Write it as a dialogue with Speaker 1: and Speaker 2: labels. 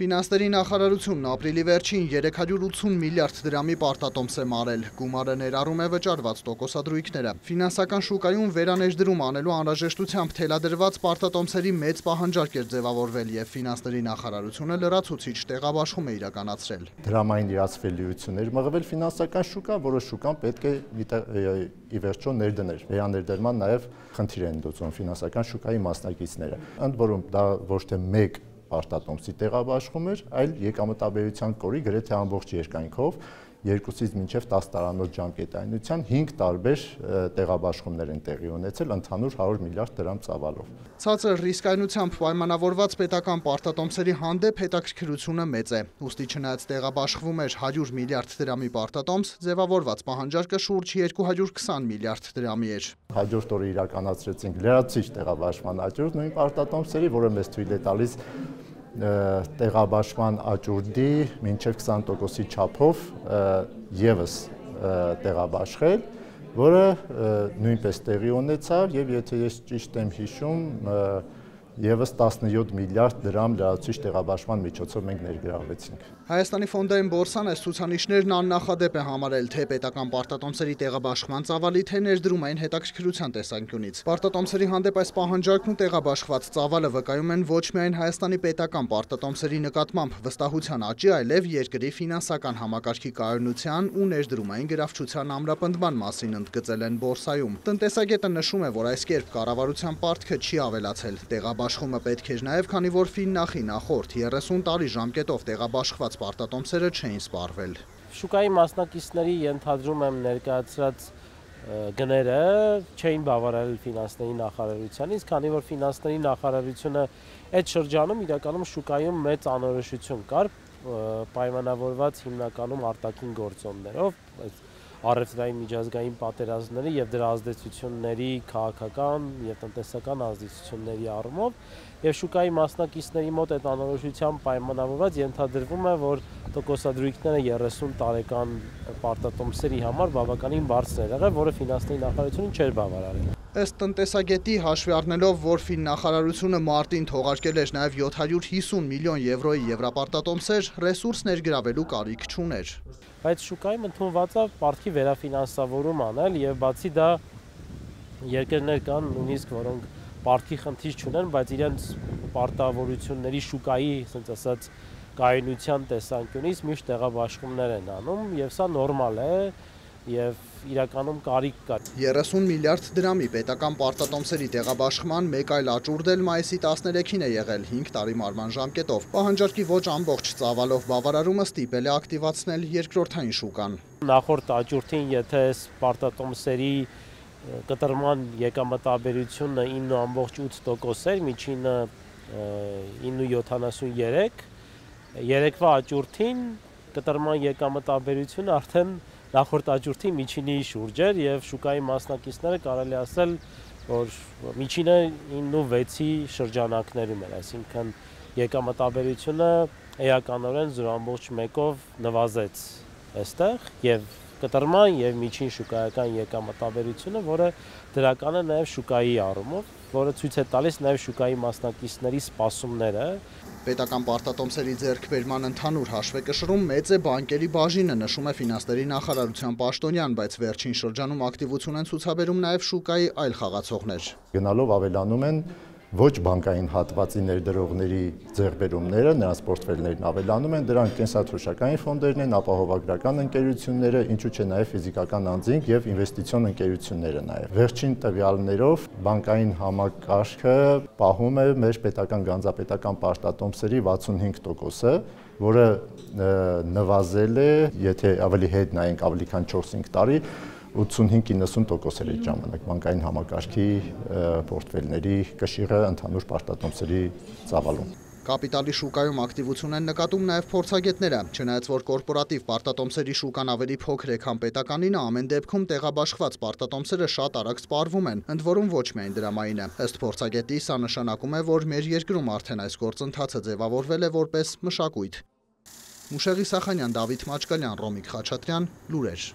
Speaker 1: Ֆինանսների նախարարությունն ապրիլի վերջին 380 միլիարդ դրամի պարտատոմս է մարել, գումարը ներառում է վճարված տոկոսադրույքները։ Ֆինանսական շուկայում վերաներդրում անելու անհրաժեշտությամբ թելադրված պարտատոմսերի մեծ պահանջարկ էր ձևավորվել և ֆինանսների նախարարությունը լրացուցիչ տեղաբաշխում է իրականացրել։
Speaker 2: Դրամային իրացվելիություններ մղվել ֆինանսական շուկա, որը շուկան պետք է ի վերջո ներդներ։ Վերաներդրման նաև խնդիր են դուծում ֆինանսական շուկայի մասնակիցները։ Ընդ որում դա ոչ թե մեկ պարտատոմսի տեղաբաշխում էր, այլ եկամտաբերության կորի գրեթե ամբողջ երկայնքով 2-ից մինչև 10 տարանոց ժամկետայնության 5 տարբեր տեղաբաշխումներ են տեղի ունեցել ընդհանուր 100 միլիարդ դրամ ծավալով։
Speaker 1: Ցածր ռիսկայնությամբ պայմանավորված պետական պարտատոմսերի հանդեպ հետաքրքրությունը մեծ է։ Ուստի չնայած տեղաբաշխվում էր 100 միլիարդ դրամի պարտատոմս, ձևավորված պահանջարկը շուրջ 220 միլիարդ դրամի էր։
Speaker 2: Հաջորդ օրը իրականացրեցինք լրացուցիչ տեղաբաշխման աճուրդ նույն պարտատոմսերի, որը մեզ թույլ է տալիս տեղաբաշխման աճուրդի մինչև 20%-ի չափով ևս տեղաբաշխել, որը նույնպես տեղի ունեցավ եւ եթե ես ճիշտ եմ հիշում, ևս 17 միլիարդ դրամ լրացուցիչ տեղաբաշխման միջոցով մենք ներգրավվեցինք։
Speaker 1: Հայաստանի ֆոնդային բորսան այս ցուցանիշներն աննախադեպ է համարել թե պետական պարտատոմսերի տեղաբաշխման ծավալի, թե ներդրումային հետաքրքրության տեսանկյունից։ Պարտատոմսերի հանդեպ այս պահանջարկն ու տեղաբաշխված ծավալը վկայում են ոչ միայն Հայաստանի պետական պարտատոմսերի նկատմամբ վստահության աճի, այլև երկրի ֆինանսական համակարգի կայունության ու ներդրումային գրավչության ամրապնդման մասին ընդգծել են բորսայում։ Տնտեսագետը նշում է, որ այս կերպ կառավարության պարտքը չի ավելացել։ Տեղաբաշխումը պետք էր նաև, քանի որ Ֆիննախի նախորդ 30 տարի ժամկետով տեղաբաշխված պարտատոմսերը չէին սպառվել։
Speaker 3: Շուկայի մասնակիցների ենթադրում եմ ներկայացրած գները չէին բավարարել ֆինանսների նախարարությանից, քանի որ ֆինանսների նախարարությունը այդ շրջանում իրականում շուկայում մեծ անորոշություն կար, պայմանավորված հիմնականում արտաքին գործոններով, առևտրային միջազգային պատերազմների եւ դրա ազդեցությունների քաղաքական եւ տնտեսական ազդեցությունների առումով եւ շուկայի մասնակիցների մոտ այդ անորոշությամբ պայմանավորված ենթադրվում է, որ տոկոսադրույքները 30 տարեկան պարտատոմսերի համար բավականին բարձր էր եղել, որը ֆինանսների նախարարությունը չէր բավարարել։
Speaker 1: Ըստ տնտեսագետի, հաշվի առնելով, որ ֆիննախարարությունը մարտին թողարկել էր նաև 750 միլիոն եվրոյի եվրապարտատոմսեր, ռեսուրս ներգրավելու կարիք չուներ։
Speaker 3: Բայց շուկայում ընդունված է պարտքի վերաֆինանսավորում անել եւ բացի դա երկրներ կան նույնիսկ որոնք պարտքի խնդիր չունեն, բայց իրենց պարտավորությունների շուկայի, ասենց ասած, կայունության տեսանկյունից միշտ տեղաբաշխումներ են անում եւ սա նորմալ է եւ իրականում կարիք կա։
Speaker 1: 30 միլիարդ դրամի պետական պարտատոմսերի տեղաբաշխման մեկ այլ աճուրդ էլ մայիսի 13-ին է եղել 5 տարի մարման ժամկետով։ Պահանջարկի ոչ ամբողջ ծավալով բավարարումը ստիպել է ակտիվացնել երկրորդային շուկան։
Speaker 3: Նախորդ աճուրդին, եթե պարտատոմսերի կտրման եկամտաբերությունը 9.8% էր, միջինը 9.73, երեկվա աճուրդին կտրման եկամտաբերությունը արդեն նախորդ աճուրդի միջինի շուրջ էր եւ շուկայի մասնակիցները կարելի ասել, որ միջինը 9.6-ի շրջանակներում էր, այսինքն եկամտաբերությունը էականորեն 0.1-ով նվազեց այստեղ եւ կտրման եւ միջին շուկայական եկամտաբերությունը, որը դրական է նաեւ շուկայի առումով, որը ցույց է տալիս նաեւ շուկայի մասնակիցների սպասումները։
Speaker 1: Պետական պարտատոմսերի ձեռքբերման ընդհանուր հաշվեկշռում մեծ է բանկերի բաժինը, նշում է ֆինանսների նախարարության պաշտոնյան, բայց վերջին շրջանում ակտիվություն են ցուցաբերում նաև շուկայի այլ խաղացողներ։
Speaker 2: Գնալով ավելանում են ոչ բանկային հատվածի ներդրողների ձեռքբերումները, նրանց պորտֆելներն ավելանում են, դրանք կենսաթոշակային ֆոնդերն են, ապահովագրական ընկերությունները, ինչու չէ նաև ֆիզիկական անձինք եւ ինվեստիցիոն ընկերությունները նաև։ Վերջին տվյալներով բանկային համակարգը պահում է մեր պետական գանձապետական պարտատոմսերի 65%-ը, որը նվազել է, եթե ավելի հետ նայենք ավելի քան 4-5 տարի, 85-90% էր այդ ժամանակ բանկային համակարգի պորտֆելների կշիռը ընդհանուր պարտատոմսերի ծավալում։
Speaker 1: Կապիտալի շուկայում ակտիվություն են նկատում նաև փորձագետները, չնայած որ կորպորատիվ պարտատոմսերի շուկան ավելի փոքր է, քան պետականինը, ամեն դեպքում տեղաբաշխված պարտատոմսերը շատ արագ սպառվում են, ընդ որում ոչ միայն դրամային է։ Ըստ փորձագետի, սա նշանակում է, որ մեր երկրում արդեն այս գործընթացը ձևավորվել է որպես մշակույթ։ Մուշեղ Իսախանյան, Դավիթ Մաչկալյան, Ռոմիկ Խաչատրյան, լուրեր։